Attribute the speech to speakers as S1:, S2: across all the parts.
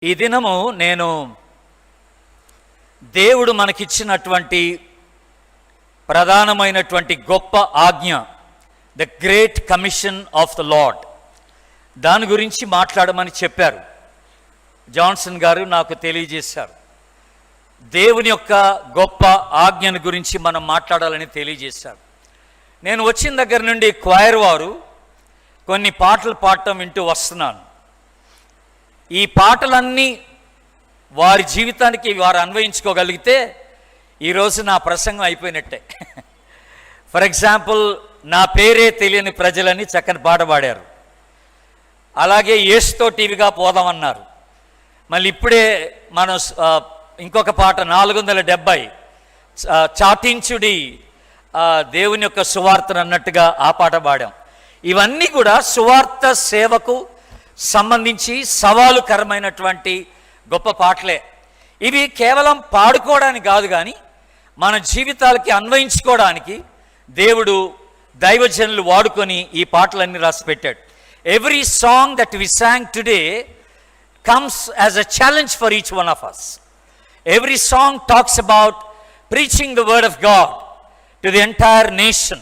S1: ఈ దినము నేను దేవుడు మనకిచ్చినటువంటి ప్రధానమైనటువంటి గొప్ప ఆజ్ఞ, the great commission of the lord, దాని గురించి మాట్లాడమని చెప్పారు. జాన్సన్ గారు నాకు తెలియజేశారు. దేవుని యొక్క గొప్ప ఆజ్ఞను గురించి మనం మాట్లాడాలని తెలియజేశారు. నేను వచ్చిన దగ్గర నుండి క్వైర్ వారు కొన్ని పాటలు పాడటం వింటూ వస్తున్నాను. ఈ పాటలన్నీ వారి జీవితానికి వారు అన్వయించుకోగలిగితే ఈరోజు నా ప్రసంగం అయిపోయినట్టే. ఫర్ ఎగ్జాంపుల్, నా పేరే తెలియని ప్రజలని చక్కని పాట పాడారు. అలాగే యేసుతో టీవీగా పోదామన్నారు. మళ్ళీ ఇప్పుడే మనం ఇంకొక పాట 470 చాటించుడి దేవుని యొక్క సువార్తను అన్నట్టుగా ఆ పాట పాడాం. ఇవన్నీ కూడా సువార్త సేవకు సంబంధించి సవాలుకరమైనటువంటి గొప్ప పాటలే. ఇవి కేవలం పాడుకోవడానికి కాదు, కానీ మన జీవితాలకి అన్వయించుకోవడానికి దేవుడు దైవజనులు వాడుకొని ఈ పాటలన్నీ రాసి పెట్టాడు. Every song that we sang today comes as a challenge for each one of us. Every song talks about preaching the word of God to the entire nation,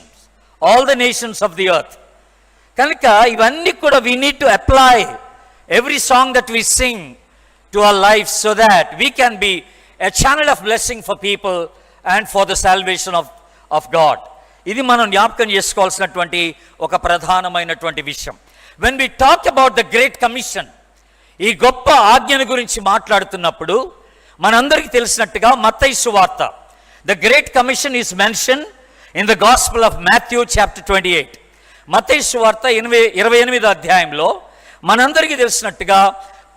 S1: all the nations of the earth. కనుక ఇవన్నీ కూడా we need to apply every song that we sing to our lives so that we can be a channel of blessing for people and for the salvation of God. ఇది మనం జ్ఞాపకం చేసుకోవాల్సినటువంటి ఒక ప్రధానమైనటువంటి విషయం. When we talk about the great commission, ఈ గొప్ప ఆజ్ఞను గురించి మాట్లాడుతున్నప్పుడు మనందరికీ తెలిసినట్టుగా మత్తయి సువార్త, the great commission is mentioned in the gospel of Matthew chapter 28. మత్తయి సువార్త 28వ అధ్యాయంలో మనందరికీ తెలిసినట్టుగా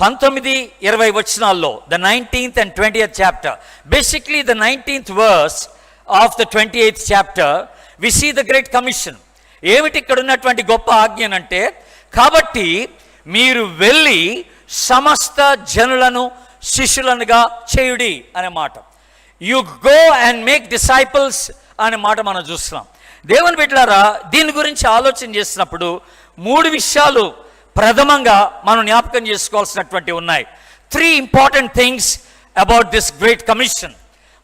S1: 19-20 వచనాల్లో, the 19th and 20th chapter, basically the 19th verse of the 28th chapter, we see the great commission. ఏమిటి ఇక్కడ ఉన్నటువంటి గొప్ప ఆజ్ఞనంటే, కాబట్టి మీరు వెళ్ళి సమస్త జనులను శిష్యులనుగా చేయుడి అనే మాట. You go and make disciples అనే మాట మనం చూస్తున్నాం. దేవుని బిడ్డలారా, దీని గురించి ఆలోచన చేసినప్పుడు 3 విషయాలు ప్రథమంగా మనం జ్ఞాపకం చేసుకోవాల్సినటువంటి ఉన్నాయి. 3 important things about this great commission.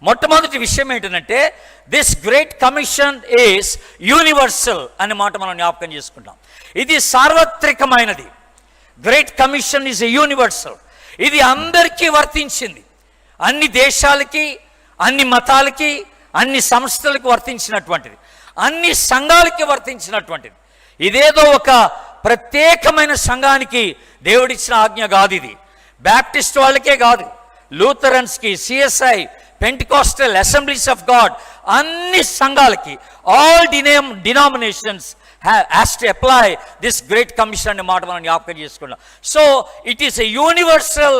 S1: మొట్టమొదటి విషయం ఏంటంటే, this great commission is universal అనే మాట మనం జ్ఞాపకం చేసుకుంటాం. ఇది సార్వత్రికమైనది. Great commission is a universal. ఇది అందరికీ వర్తించింది. అన్ని దేశాలకి, అన్ని మతాలకి, అన్ని సంస్థలకు వర్తించినటువంటిది, అన్ని సంఘాలకి వర్తించినటువంటిది. ఇదేదో ఒక ప్రత్యేకమైన సంఘానికి దేవుడిచ్చిన ఆజ్ఞ కాదు. ఇది బ్యాప్టిస్ట్ వాళ్ళకే కాదు, లూథరన్స్కి, CSI, Pentecostal, assemblies of God, అన్ని సంఘాలకి, all denominations has to apply this great commission అనే మాట మనం జ్ఞాపకం చేసుకున్నాం. So it is a universal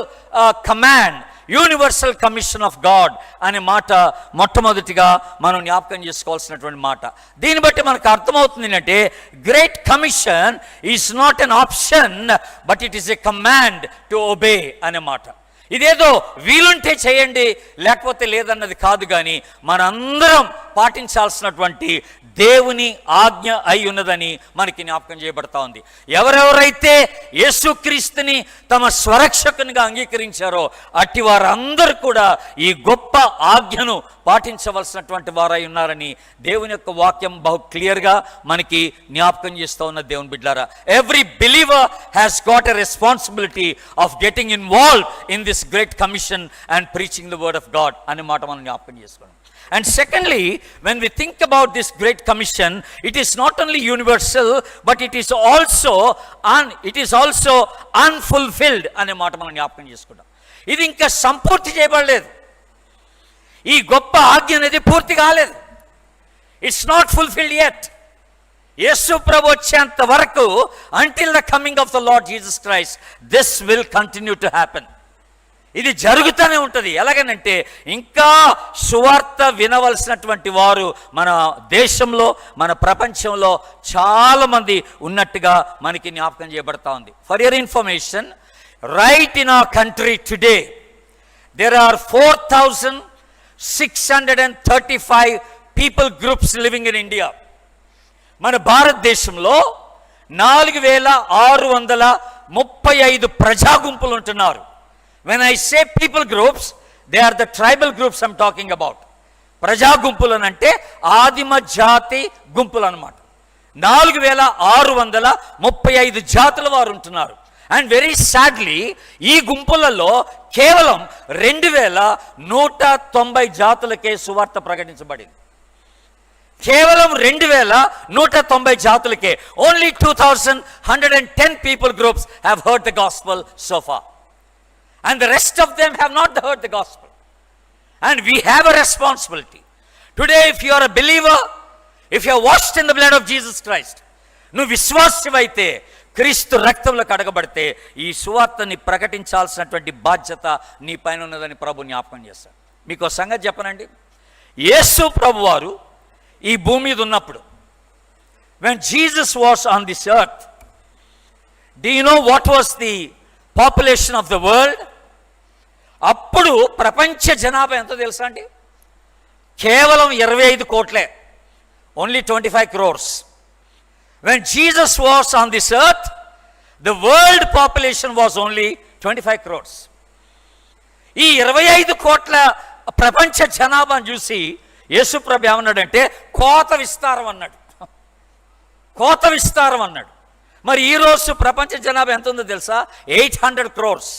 S1: command, universal commission of God అనే మాట మొట్టమొదటిగా మనం జ్ఞాపకం చేసుకోవాల్సినటువంటి మాట. దీన్ని బట్టి మనకు అర్థమవుతుంది అంటే, great commission is not an option but it is a command to obey అనే మాట. ఇదేదో వీలుంటే చేయండి లేకపోతే లేదన్నది కాదు, కానీ మనందరం పాటించాల్సినటువంటి దేవుని ఆజ్ఞ అయి ఉన్నదని మనకి జ్ఞాపకం చేయబడతా ఉంది. ఎవరెవరైతే యేసుక్రీస్తుని తమ స్వరక్షకునిగా అంగీకరించారో అట్టి వారందరూ కూడా ఈ గొప్ప ఆజ్ఞను పాటించవలసినటువంటి వారై ఉన్నారని దేవుని యొక్క వాక్యం బహు క్లియర్గా మనకి జ్ఞాపకం చేస్తూ ఉన్న దేవుని బిడ్డలారా. Every believer has got a responsibility of getting involve in this great commission and preaching the word of God అనే మాట మనం జ్ఞాపకం చేసుకోండి. And secondly, when we think about this great commission, it is not only universal but it is also unfulfilled అనే మాట మనం జ్ఞాపకం చేసుకుంటాం. ఇది ఇంకా సంపూర్తి చేయబడలేదు. ఈ గొప్ప ఆజ్ఞ అనేది పూర్తి కాలేదు. It's not fulfilled yet. యేసు ప్రభు వచ్చేంత వరకు, until the coming of the Lord Jesus Christ, this will continue to happen. ఇది జరుగుతూనే ఉంటుంది. ఎలాగనంటే, ఇంకా సువార్త వినవలసినటువంటి వారు మన దేశంలో, మన ప్రపంచంలో చాలామంది ఉన్నట్టుగా మనకి జ్ఞాపకం చేయబడతా ఉంది. For your information, right in our country today there are 4,635 people groups living in India. మన భారతదేశంలో 4,635 ప్రజా గుంపులు ఉంటున్నారు. When I say people groups, they are the tribal groups I'm talking about. ప్రజా గుంపులనంటే ఆదిమ జాతి గుంపులు అన్నమాట. 4635 జాతుల వారు ఉంటున్నారు. అండ్ వెరీ సాడ్లీ ఈ గుంపులలో కేవలం 2190 జాతులకే సువార్త ప్రకటించబడింది. కేవలం 2190 జాతులకే. Only 2110 people groups have heard the gospel so far. And the rest of them have not heard the gospel. And we have a responsibility. Today, if you are a believer, if you are washed in the blood of Jesus Christ, నువ్వు విశ్వాసమైతే, క్రీస్తు రక్తంలో కడగబడితే, ఈ సువార్తని ప్రకటించాల్సినటువంటి బాధ్యత నీ పైన ఉన్నదని ప్రభు జ్ఞాపకం చేస్తాడు. మీకు ఒక సంగతి చెప్పనండి. యేసు ప్రభు వారు ఈ భూమి మీద ఉన్నప్పుడు, when Jesus was on this earth, do you know what was the population of the world? అప్పుడు ప్రపంచ జనాభా ఎంతో తెలుసా అండి? కేవలం 25 కోట్లే. Only 25 crores. When Jesus was on this earth, the world population was only 25 crores. ఈ 25 కోట్ల ప్రపంచ జనాభాను చూసి యేసుప్రభు ఏమన్నాడంటే కోత విస్తారం అన్నాడు. కోత విస్తారం అన్నాడు. మరి ఈరోజు ప్రపంచ జనాభా ఎంత ఉందో తెలుసా? 800 crores.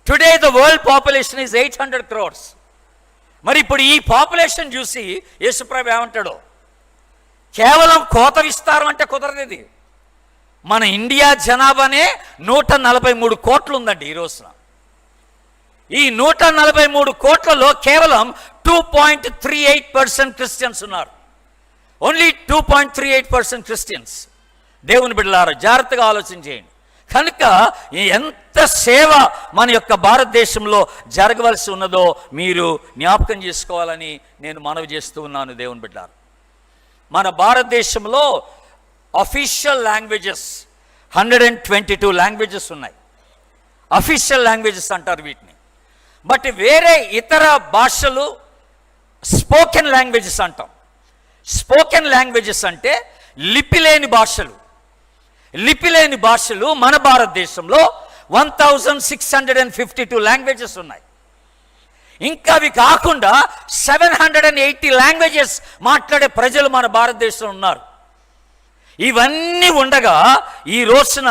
S1: Today the world population is 800 crores. మరి ఇప్పుడు ఈ పాపులేషన్ చూసి యేసుప్రభు ఏమంటాడు? కేవలం కోత విస్తారం అంటే కుదరదు. ఇది మన ఇండియా జనాభానే 143 కోట్లు ఉందండి ఈ రోజున. ఈ 143 కోట్లలో కేవలం 2.38% క్రిస్టియన్స్ ఉన్నారు. Only 2.38% Christians. దేవుని బిడ్డలారా, జాగ్రత్తగా ఆలోచన చేయండి. కనుక ఎంత సేవ మన యొక్క భారతదేశంలో జరగవలసి ఉన్నదో మీరు జ్ఞాపకం చేసుకోవాలని నేను మనవి చేస్తూ ఉన్నాను. దేవుని బిడ్డలారా, మన భారతదేశంలో అఫీషియల్ లాంగ్వేజెస్ 122 లాంగ్వేజెస్ ఉన్నాయి. అఫీషియల్ లాంగ్వేజెస్ అంటారు వీటిని. బట్ వేరే ఇతర భాషలు స్పోకెన్ లాంగ్వేజెస్ అంటాం. స్పోకెన్ లాంగ్వేజెస్ అంటే లిపి లేని భాషలు. లిపి లేని భాషలు మన భారతదేశంలో 1652 లాంగ్వేజెస్ ఉన్నాయి. ఇంకా అవి కాకుండా 780 లాంగ్వేజెస్ మాట్లాడే ప్రజలు మన భారతదేశంలో ఉన్నారు. ఇవన్నీ ఉండగా ఈ రోజున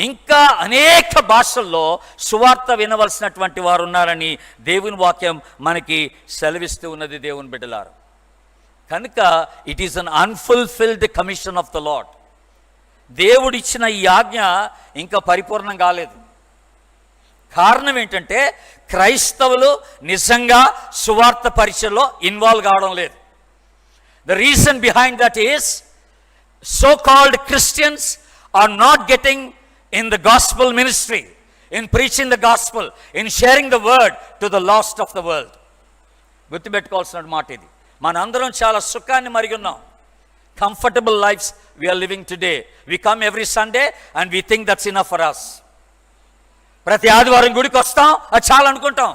S1: ఇంకా అనేక భాషల్లో సువార్త వినవలసినటువంటి వారు ఉన్నారని దేవుని వాక్యం మనకి సెలవిస్తూ ఉన్నది. దేవుని బిడ్డలారు, కనుక it is an unfulfilled commission of the lord. దేవుడిచ్చిన ఈ ఆజ్ఞ ఇంకా పరిపూర్ణం కాలేదు. కారణం ఏంటంటే క్రైస్తవులు నిజంగా సువార్త పరిచయలో ఇన్వాల్వ్ కావడం లేదు. The reason behind that is so-called Christians are not getting in the gospel ministry, in preaching the gospel, in sharing the word to the lost of the world. గుర్తుపెట్టుకోవాల్సిన మాట ఇది. మనందరం చాలా సుఖాన్ని మరిగి ఉన్నాం. Comfortable lives we are living today. We come every Sunday and we think that's enough for us. ప్రతి ఆదివారం గుడికి వస్తాం, అది చాలా అనుకుంటాం.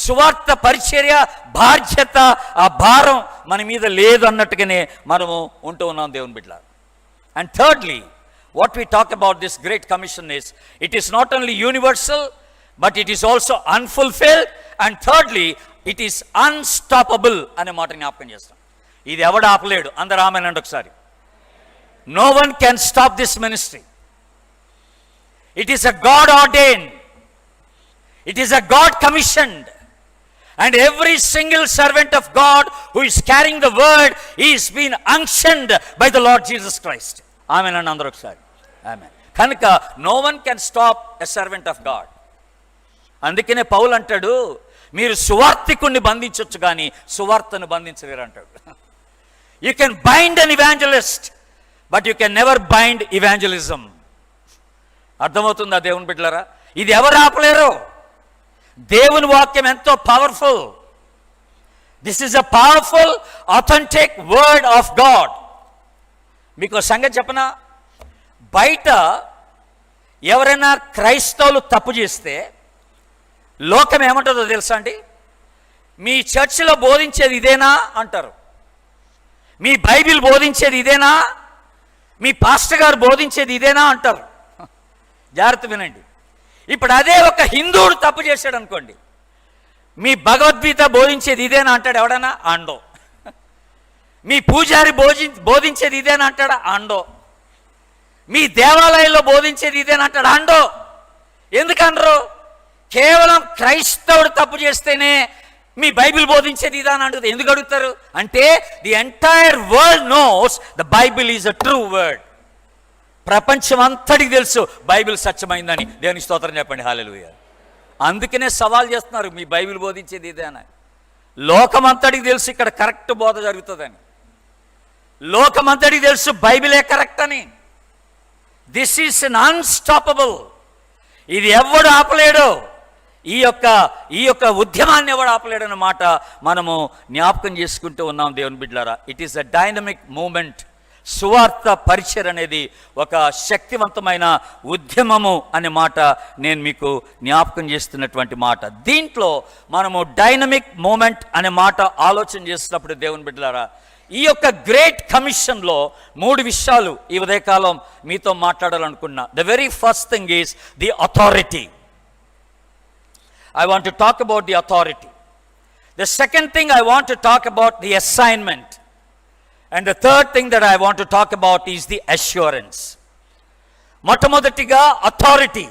S1: సువార్త పరిచర్య బాధ్యత, ఆ భారం మన మీద లేదు అన్నట్టుగానే మనము ఉంటూ ఉన్నాం దేవుని బిడ్డలారా. And thirdly, what we talk about this great commission is it is not only universal but it is also unfulfilled. And thirdly, it is unstoppable అనే మాట జ్ఞాపకం చేస్తాం. ఇది ఎవడు ఆపలేడు. అందరు ఆమేనండి ఒకసారి. No one can stop this ministry. It is a God ordained, it is a God commissioned. And every single servant of God who is carrying the word is being unctioned by the Lord Jesus Christ. Amen and andaru okasari. Amen. Kanuka no one can stop a servant of God. Andukane Paul antadu, మీరు సువార్తికుణ్ణి బంధించొచ్చు కానీ సువార్తను బంధించలేరు అంటాడు. You can bind an evangelist but you can never bind evangelism. అర్థమవుతుందా దేవుని బిడ్డలారా? ఇది ఎవరు ఆపలేరు. దేవుని వాక్యం ఎంతో powerful. This is a powerful authentic word of God. మీకు సంగతి చెప్పనా? బయట ఎవరైనా క్రైస్తవులు తప్పు చేస్తే లోకం ఏమంటుందో తెలుసా అండి? మీ చర్చిలో బోధించేది ఇదేనా అంటారు. మీ బైబిల్ బోధించేది ఇదేనా, మీ పాస్టర్ గారు బోధించేది ఇదేనా అంటారు. జాగ్రత్త వినండి. ఇప్పుడు అదే ఒక హిందువుడు తప్పు చేశాడు అనుకోండి, మీ భగవద్గీత బోధించేది ఇదేనా అంటాడు ఎవడన్నా? అండో. మీ పూజారి బోధించేది ఇదేనా అంటాడా? అండో. మీ దేవాలయంలో బోధించేది ఇదేనా అంటాడు? అండో. ఎందుకనరు? కేవలం క్రైస్తవుడు తప్పు చేస్తేనే మీ బైబిల్ బోధించేది ఇదా అని అడుగుతారు. ఎందుకు అడుగుతారు అంటే the entire world knows the Bible is a true word. ప్రపంచం అంతటికి తెలుసు బైబిల్ సత్యమైందని. దేవుని స్తోత్రం చెప్పండి, హల్లెలూయా. అందుకనే సవాల్ చేస్తున్నారు, మీ బైబిల్ బోధించేది ఇదే అని. లోకమంతటికి తెలుసు ఇక్కడ కరెక్ట్ బోధ జరుగుతుందని. లోకమంతటికి తెలుసు బైబిలే కరెక్ట్ అని. This is an unstoppable. ఇది ఎవడు ఆపలేడు. ఈ యొక్క ఉద్యమాన్ని ఎవడు ఆపలేడు అన్నమాట మనము జ్ఞాపకం చేసుకుంటూ ఉన్నాం దేవుని బిడ్డలారా. It is a dynamic moment. సువార్త పరిచయం అనేది ఒక శక్తివంతమైన ఉద్యమము అనే మాట నేను మీకు జ్ఞాపకం చేస్తున్నటువంటి మాట. దీంట్లో మనము డైనమిక్ మూమెంట్ అనే మాట ఆలోచన చేసినప్పుడు దేవుని బిడ్డలారా, ఈ యొక్క గ్రేట్ కమిషన్లో 3 విషయాలు ఈ ఉదయకాలం మీతో మాట్లాడాలనుకున్నా. The very first thing is the authority. I want to talk about the authority. The second thing I want to talk about the assignment. And the third thing that I want to talk about is the assurance. మొట్టమొదటిగా authority,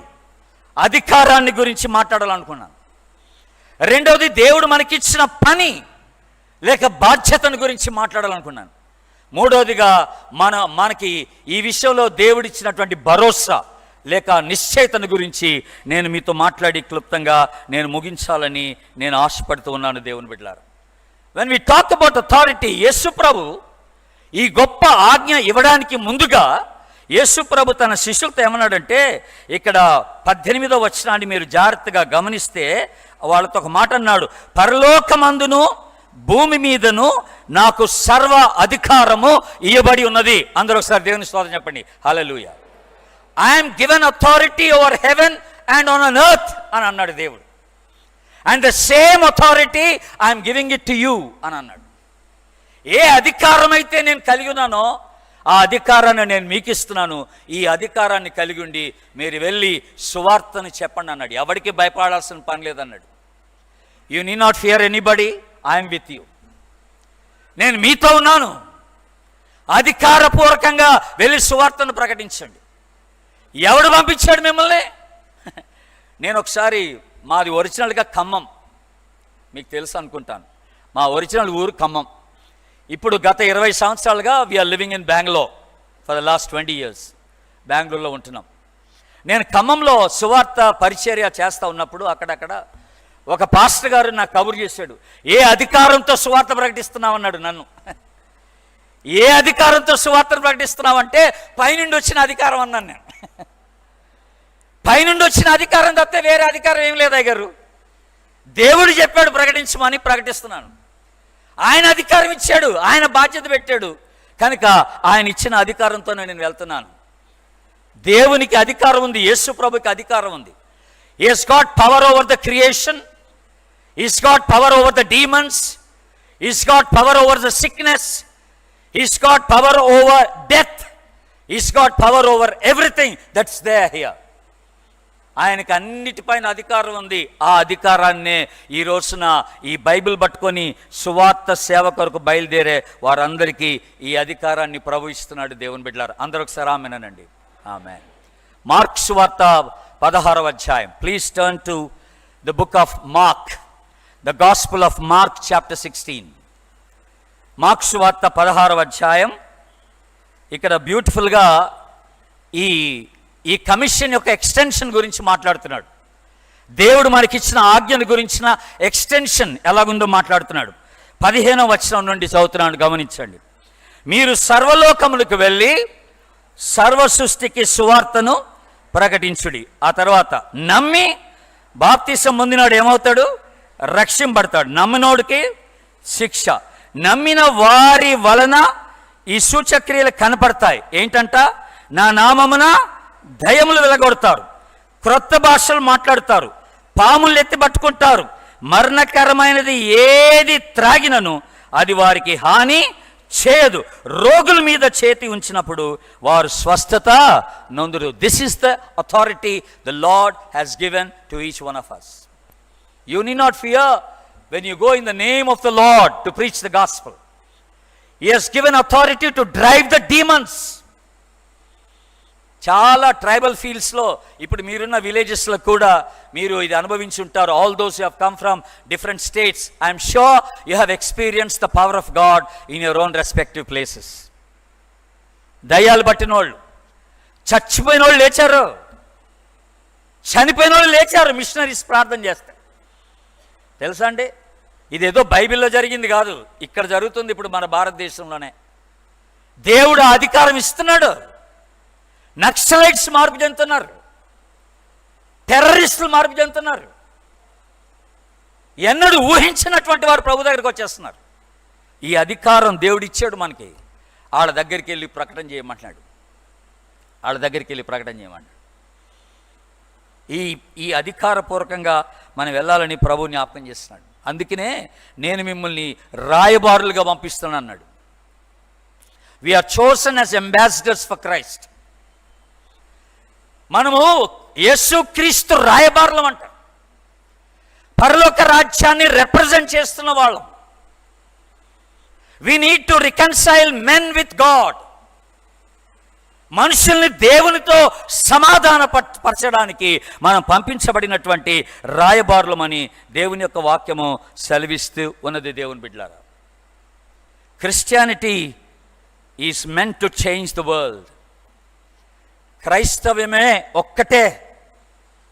S1: అధికారాన్ని గురించి మాట్లాడాలనుకున్నాను. రెండవది దేవుడు మనకిచ్చిన పని లేక బాధ్యతను గురించి మాట్లాడాలనుకున్నాను. మూడవదిగా మనకి ఈ విషయంలో దేవుడిచ్చినటువంటి భరోసా లేక నిశ్చయితను గురించి నేను మీతో మాట్లాడి క్లుప్తంగా నేను ముగించాలని నేను ఆశపడుతూ ఉన్నాను దేవుని బిడ్డలారా. When we talk about authority, Yesu ప్రభు ఈ గొప్ప ఆజ్ఞ ఇవ్వడానికి ముందుగా యేసు ప్రభు తన శిష్యులతో ఏమన్నాడంటే, ఇక్కడ 18వ వచనాన్ని మీరు జాగ్రత్తగా గమనిస్తే వాళ్ళతో ఒక మాట అన్నాడు, పరలోకమందును భూమి మీదను నాకు సర్వ అధికారము ఇవ్వబడి ఉన్నది. అందరూ ఒకసారి దేవుని స్తోత్రం చెప్పండి, హల్లెలూయా. I am given authority over heaven and on earth అని అన్నాడు దేవుడు. And the same authority I am giving it to you అని అన్నాడు. ఏ అధికారం అయితే నేను కలిగి ఉన్నానో ఆ అధికారాన్ని నేను మీకు ఇస్తున్నాను. ఈ అధికారాన్ని కలిగి ఉండి మీరు వెళ్ళి సువార్తను చెప్పండి అన్నాడు. ఎవరికి భయపడాల్సిన పని లేదన్నాడు. You need not fear anybody, I'm with you. నేను మీతో ఉన్నాను. అధికారపూర్వకంగా వెళ్ళి సువార్తను ప్రకటించండి. ఎవడు పంపించాడు మిమ్మల్ని? నేను ఒకసారి, మాది ఒరిజినల్గా ఖమ్మం, మీకు తెలుసు అనుకుంటాను. మా ఒరిజినల్ ఊరు ఖమ్మం. ఇప్పుడు గత 20 సంవత్సరాలుగా we're living in Bengaluru. For the last 20 years బెంగళూరులో ఉంటున్నాం. నేను ఖమ్మంలో సువార్త పరిచర్య చేస్తూ ఉన్నప్పుడు అక్కడక్కడ ఒక పాస్టర్ గారు నాకు కబురు చేశాడు. ఏ అధికారంతో సువార్త ప్రకటిస్తున్నావు అన్నాడు నన్ను. ఏ అధికారంతో సువార్తను ప్రకటిస్తున్నావు అంటే పైనుండి వచ్చిన అధికారం అన్నాను నేను. పైనుండి వచ్చిన అధికారం తప్పితే వేరే అధికారం ఏం లేదు అయ్యగారు. దేవుడు చెప్పాడు ప్రకటించమని ప్రకటిస్తున్నాను. ఆయన అధికారం ఇచ్చాడు, ఆయన బాధ్యత పెట్టాడు కనుక ఆయన ఇచ్చిన అధికారంతోనే నేను వెళ్తున్నాను. దేవునికి అధికారం ఉంది, యేసు ప్రభుకి అధికారం ఉంది. He has got power over the creation. He's got power over the demons. He's got power over the sickness. He's got power over death. He's got power over everything that's there here. ఆయనకి అన్నిటిపైన అధికారం ఉంది. ఆ అధికారాన్నే ఈ రోజున ఈ Bible పట్టుకొని సువార్త సేవ కొరకు బయలుదేరే వారందరికీ ఈ అధికారాన్ని ప్రభు ఇస్తున్నాడు దేవుని బిడ్డలారా. అందరూ ఒకసారి ఆమేనండి. ఆమేన్. మార్క్ సువార్త 16వ అధ్యాయం. Please turn to the book of mark, the gospel of mark chapter 16. Mark సువార్త 16వ అధ్యాయం. ఇక్కడ బ్యూటిఫుల్గా ఈ కమిషన్ యొక్క ఎక్స్టెన్షన్ గురించి మాట్లాడుతున్నాడు. దేవుడు మనకిచ్చిన ఆజ్ఞను గురించిన ఎక్స్టెన్షన్ ఎలాగుందో మాట్లాడుతున్నాడు. 15వ వచనం నుండి చదువుతున్నాడు, గమనించండి. మీరు సర్వలోకములకు వెళ్ళి సర్వ సృష్టికి సువార్తను ప్రకటించుడి. ఆ తర్వాత నమ్మి బాప్తిసం పొందినాడు ఏమవుతాడు? రక్షింపబడతాడు. నమ్మినోడికి శిక్ష. నమ్మిన వారి వలన ఈ సూచక్రియలు కనపడతాయి. ఏంటంట? నా నామమున దయ్యములు వెలగొడతారు, క్రొత్త భాషలు మాట్లాడతారు, పాములు ఎత్తి పట్టుకుంటారు, మరణకరమైనది ఏది త్రాగినను అది వారికి హాని చేయదు. రోగుల మీద చేతి ఉంచినప్పుడు వారు స్వస్థత నొందురు. This is the authority the lord has given to each one of us. You need not fear when you go in the name of the Lord to preach the gospel. He has given authority to drive the demons. చాలా tribal ఫీల్డ్స్లో ఇప్పుడు మీరున్న విలేజెస్లో కూడా మీరు ఇది అనుభవించి ఉంటారు. All those you have come from different states, I'm sure you have experience the power of God in your own respective places. దయ్యాలు పట్టిన వాళ్ళు, చచ్చిపోయిన వాళ్ళు లేచారు, చనిపోయిన వాళ్ళు లేచారు మిషనరీస్ ప్రార్థన చేస్తారు. తెలుసా అండి, ఇదేదో బైబిల్లో జరిగింది కాదు, ఇక్కడ జరుగుతుంది ఇప్పుడు మన భారతదేశంలోనే. దేవుడు అధికారం ఇస్తున్నాడు. నక్సలైట్స్ మార్పు చెందుతున్నారు, టెర్రరిస్టులు మార్పు చెందుతున్నారు. ఎన్నడూ ఊహించినటువంటి వారు ప్రభు దగ్గరికి వచ్చేస్తున్నారు. ఈ అధికారం దేవుడిచ్చాడు మనకి. వాళ్ళ దగ్గరికి వెళ్ళి ప్రకటన చేయమంటున్నాడు. ఈ అధికారపూర్వకంగా మనం వెళ్ళాలని ప్రభు జ్ఞాపకం చేస్తున్నాడు. అందుకనే నేను మిమ్మల్ని రాయబారులుగా పంపిస్తున్నాను అన్నాడు. We're chosen as ambassadors for Christ. మనము యేసుక్రీస్తు రాయబారులం అంట. పరలోక రాజ్యాన్ని రిప్రజెంట్ చేస్తున్న వాళ్ళం. We need to reconcile men with God. మనుషుల్ని దేవునితో సమాధాన పరచడానికి మనం పంపించబడినటువంటి రాయబారులమని దేవుని యొక్క వాక్యము సెలవిస్తూ ఉన్నది. దేవుని బిడ్డలారా, Christianity is meant to change the world. క్రైస్తవ్యమే ఒక్కటే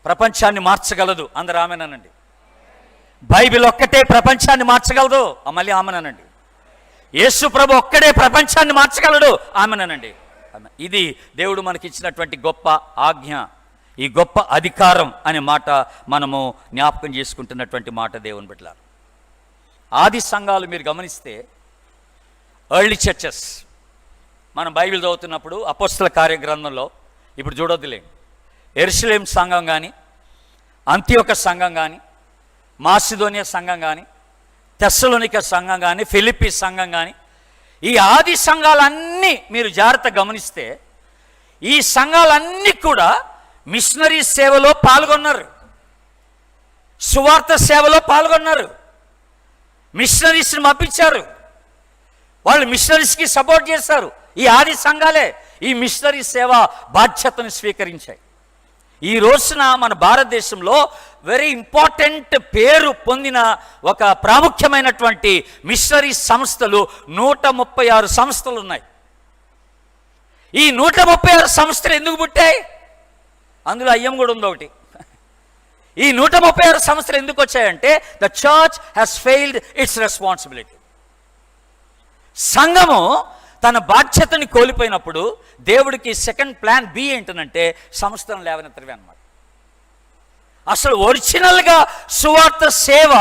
S1: ప్రపంచాన్ని మార్చగలదు. అందరూ ఆమెనండి. బైబిల్ ఒక్కటే ప్రపంచాన్ని మార్చగలదు. మళ్ళీ ఆమెనండి. యేసు ప్రభు ఒక్కడే ప్రపంచాన్ని మార్చగలడు. ఆమెనండి. ఇది దేవుడు మనకి ఇచ్చినటువంటి గొప్ప ఆజ్ఞ, ఈ గొప్ప అధికారం అనే మాట మనము జ్ఞాపకం చేసుకుంటున్నటువంటి మాట దేవుని బిడ్డలారా. ఆది సంఘాలు మీరు గమనిస్తే, ఎర్లీ చర్చెస్, మనం బైబిల్ చదువుతున్నప్పుడు అపోస్తల కార్యగ్రంథంలో ఇప్పుడు చూడొద్దులే, యెరూషలేం సంఘం కానీ, అంతియోక సంఘం కానీ, మాసిదోనియా సంఘం కానీ, తెస్సలోనిక సంఘం కానీ, ఫిలిప్పీ సంఘం కానీ, ఈ ఆది సంఘాలన్నీ మీరు జాగ్రత్త గమనిస్తే ఈ సంఘాలన్నీ కూడా మిషనరీ సేవలో పాల్గొన్నారు, సువార్త సేవలో పాల్గొన్నారు, మిషనరీస్ని పంపించారు, వాళ్ళు మిషనరీస్కి సపోర్ట్ చేశారు. ఈ ఆది సంఘాలే ఈ మిషనరీ సేవ బాధ్యతను స్వీకరించాయి. ఈ రోజున మన భారతదేశంలో వెరీ ఇంపార్టెంట్ పేరు పొందిన ఒక ప్రాముఖ్యమైనటువంటి మిషనరీ సంస్థలు 136 సంస్థలు ఉన్నాయి. ఈ 136 సంస్థలు ఎందుకు పుట్టాయి? అందులో అయ్యం కూడా ఉంది ఒకటి. ఈ 136 సంస్థలు ఎందుకు వచ్చాయంటే the church has failed it's responsibility. సంఘము తన బాధ్యతని కోల్పోయినప్పుడు దేవుడికి సెకండ్ ప్లాన్ బి ఏంటంటే సంస్థను లేవనెత్తడమే అన్నమాట. అసలు ఒరిజినల్గా సువార్త సేవ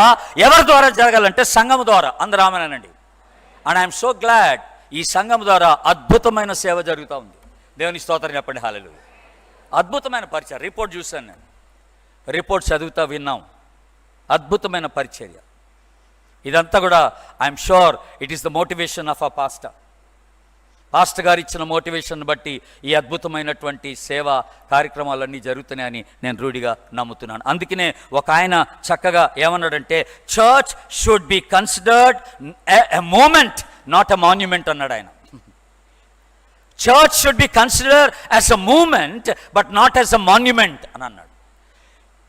S1: ఎవరి ద్వారా జరగాలంటే సంఘం ద్వారా. అందరూ ఆమేనండి. అండ్ ఐఎమ్ సో గ్లాడ్ ఈ సంఘం ద్వారా అద్భుతమైన సేవ జరుగుతూ ఉంది. దేవుని స్తోత్రం చెప్పండి. హల్లెలూయా. అద్భుతమైన పరిచర్య. రిపోర్ట్ చూశాను నేను, రిపోర్ట్ చదువుతా విన్నాం. అద్భుతమైన పరిచర్య. ఇదంతా కూడా I'm sure it is the motivation of a pastor. Pastor గారు ఇచ్చిన మోటివేషన్ బట్టి ఈ అద్భుతమైనటువంటి సేవా కార్యక్రమాలన్నీ జరుగుతున్నాయని నేను రూఢిగా నమ్ముతున్నాను. అందుకనే ఒక ఆయన చక్కగా ఏమన్నాడంటే, church should be considered a moment, not a monument అన్నాడు ఆయన. Church should be considered as a moment but not as a monument అని అన్నాడు.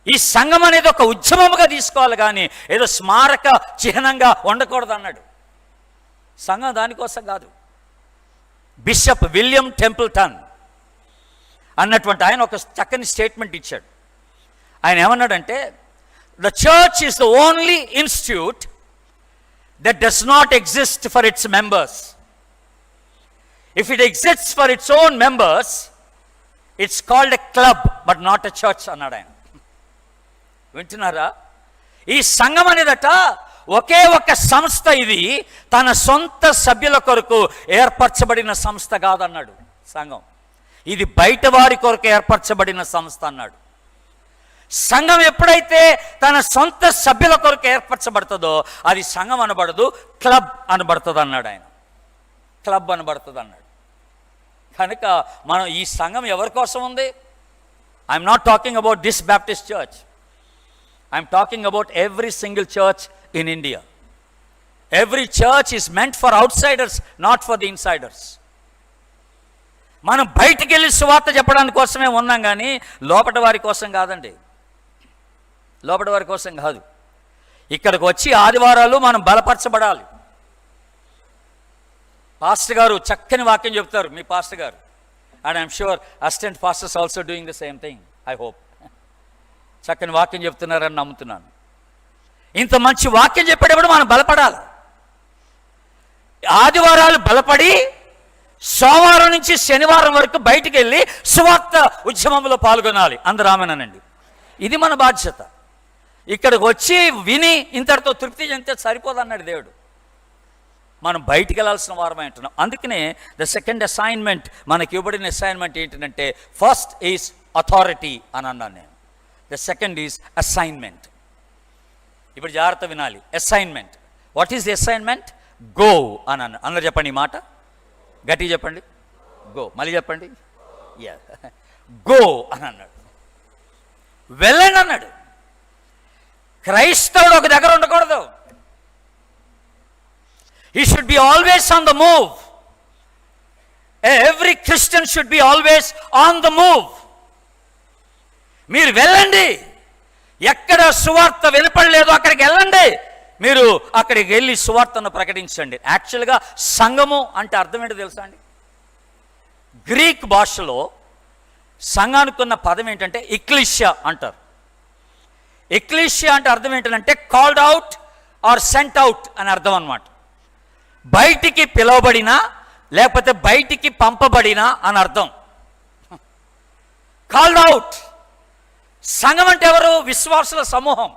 S1: ఈ సంఘం అనేది ఒక ఉద్యమముగా తీసుకోవాలి కానీ ఏదో స్మారక చిహ్నంగా ఉండకూడదు అన్నాడు. సంఘం దానికోసం కాదు. బిషప్ విలియం టెంపుల్టన్ అన్నటువంటి ఆయన ఒక చక్కని స్టేట్మెంట్ ఇచ్చాడు. ఆయన ఏమన్నాడంటే, the church is the only institute that does not exist for its members. If it exists for its own members it's called a club but not a church అన్నాడు ఆయన. వింటున్నారా? ఈ సంఘం అనేదట ఒకే ఒక సంస్థ. ఇది తన సొంత సభ్యుల కొరకు ఏర్పరచబడిన సంస్థ కాదన్నాడు సంఘం. ఇది బయట వారి కొరకు ఏర్పరచబడిన సంస్థ అన్నాడు. సంఘం ఎప్పుడైతే తన సొంత సభ్యుల కొరకు ఏర్పరచబడుతుందో అది సంఘం అనబడదు, క్లబ్ అనబడుతుంది అన్నాడు ఆయన. క్లబ్ అనబడుతుంది అన్నాడు. కనుక మనం ఈ సంఘం ఎవరి కోసం ఉంది? I'm not talking about this Baptist church, I'm talking about every single church in India. Every church is meant for outsiders, not for the insiders. మనం బయటికి వెళ్ళి సువార్త చెప్పడానికి కోసమే ఉన్నాం, కానీ లోపటి వారి కోసం కాదండి, లోపటి వారి కోసం కాదు. ఇక్కడికి వచ్చి ఆదివారాలు మనం బలపరచబడాలి. పాస్టర్ గారు చక్కని వాక్యం చెప్తారు, మీ పాస్టర్ గారు. And I'm sure assistant pastors also doing the same thing, I hope. చక్కని వాక్యం చెప్తున్నారని నమ్ముతున్నాను. ఇంత మంచి వాక్యం చెప్పేటప్పుడు మనం బలపడాలి. ఆదివారాలు బలపడి సోమవారం నుంచి శనివారం వరకు బయటికి వెళ్ళి సువార్త ఉద్యమంలో పాల్గొనాలి. అందరూ ఆమేనండి. ఇది మన బాధ్యత. ఇక్కడికి వచ్చి విని ఇంతటితో తృప్తి చెందితే సరిపోదన్నాడు దేవుడు. మనం బయటికి వెళ్ళాల్సిన వారమై ఉంటున్నాం. అందుకనే ద సెకండ్ అసైన్మెంట్, మనకి ఇవ్వబడిన అసైన్మెంట్ ఏంటంటే, ఫస్ట్ ఈజ్ అథారిటీ అని అన్నాను నేను, ద సెకండ్ ఈజ్ అసైన్మెంట్. ఇప్పుడు జాగ్రత్త వినాలి. Assignment, what is the assignment? Go అని అన్నాను. అందరూ చెప్పండి ఈ మాట, గట్టిగా చెప్పండి. గో. మళ్ళీ చెప్పండి. గో అని అన్నాడు. వెళ్ళండి అన్నాడు. క్రైస్తవుడు ఒక దగ్గర ఉండకూడదు. He should be always on the move. Every Christian should be always on the move. మీరు వెళ్ళండి. ఎక్కడ సువార్త వినపడలేదో అక్కడికి వెళ్ళండి. మీరు అక్కడికి వెళ్ళి సువార్తను ప్రకటించండి. యాక్చువల్గా సంఘము అంటే అర్థం ఏంటో తెలుసా అండి? గ్రీక్ భాషలో సంఘానికి ఉన్న పదం ఏంటంటే ఎక్లీషియా అంటారు. ఎక్లీషియా అంటే అర్థం ఏంటంటే called out or sent out అని అర్థం అన్నమాట. బయటికి పిలువబడినా లేకపోతే బయటికి పంపబడినా అని అర్థం. Called out. సంఘం అంటే ఎవరు? విశ్వాసుల సమూహం.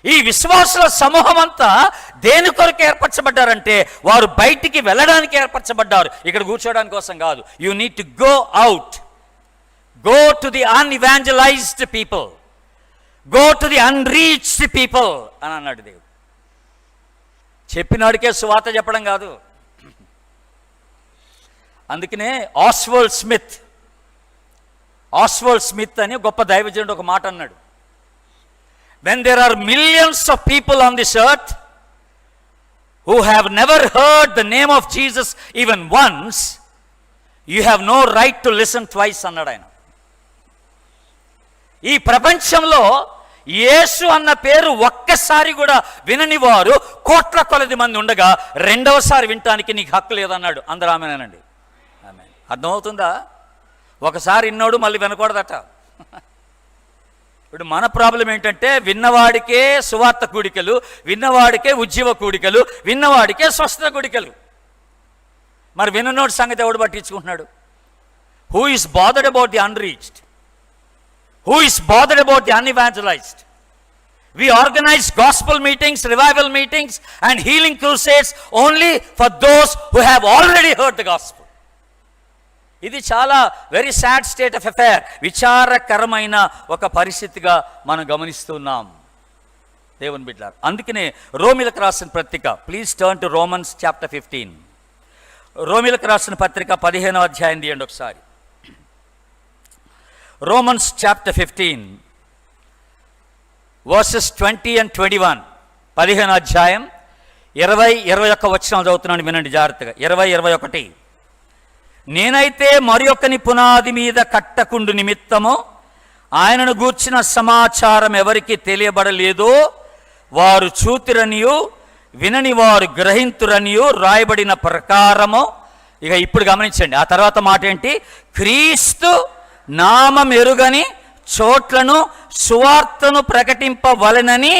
S1: ఈ విశ్వాసుల సమూహం అంతా దేని కొరకు ఏర్పరచబడ్డారంటే, వారు బయటికి వెళ్ళడానికి ఏర్పరచబడ్డారు, ఇక్కడ కూర్చోడానికి కోసం కాదు. You need to go out, go to the unevangelized people, go to the unreached people అని అన్నాడు దేవుడు. చెప్పినాడికే సువార్త చెప్పడం కాదు. అందుకనే ఆస్వాల్డ్ స్మిత్ అని గొప్ప దైవజనుడు ఒక మాట అన్నాడు, when there are millions of people on this earth who have never heard the name of Jesus even once, you have no right to listen twice అన్నాడు ఆయన. ఈ ప్రపంచంలో యేసు అన్న పేరు ఒక్కసారి కూడా వినని వారు కోట్ల కొలది మంది ఉండగా రెండవసారి వినటానికి నీకు హక్కు లేదన్నాడు. అందరూ ఆమేనండి. ఆమేన్. అర్థమవుతుందా? ఒకసారి విన్నోడు మళ్ళీ వినకూడదట. ఇప్పుడు మన ప్రాబ్లం ఏంటంటే, విన్నవాడికే సువార్త కూడికలు, విన్నవాడికే ఉజ్జీవ కూడికలు, విన్నవాడికే స్వస్థత కూడికలు. మరి విన్నోడి సంగతి ఎవడు పట్టించుకుంటున్నాడు? Who is bothered about the unreached? Who is bothered about the unevangelized? We organize gospel meetings, revival meetings and healing crusades only for those who have already heard the gospel. ఇది చాలా very sad state of affair, విచారకరమైన ఒక పరిస్థితిగా మనం గమనిస్తున్నాం దేవుని బిడ్డలారా. అందుకనే రోమీలకు రాసిన పత్రిక, please turn to Romans chapter 15. రోమీలకు రాసిన పత్రిక 15వ అధ్యాయం తీయండి ఒకసారి. Romans chapter 15 verses 20 and 21. 15వ అధ్యాయం 20-21 వచనాలు చదువుతున్నాను, వినండి జాగ్రత్తగా. 20-21. నేనైతే మరి ఒకని పునాది మీద కట్టకుండు నిమిత్తము ఆయనను గూర్చిన సమాచారం ఎవరికి తెలియబడలేదో వారు చూతిరనియు వినని వారు గ్రహింతురనియు రాయబడిన ప్రకారము. ఇక ఇప్పుడు గమనించండి, ఆ తర్వాత మాట ఏంటి? క్రీస్తు నామమెరుగని చోట్లను సువార్తను ప్రకటింపవలెనని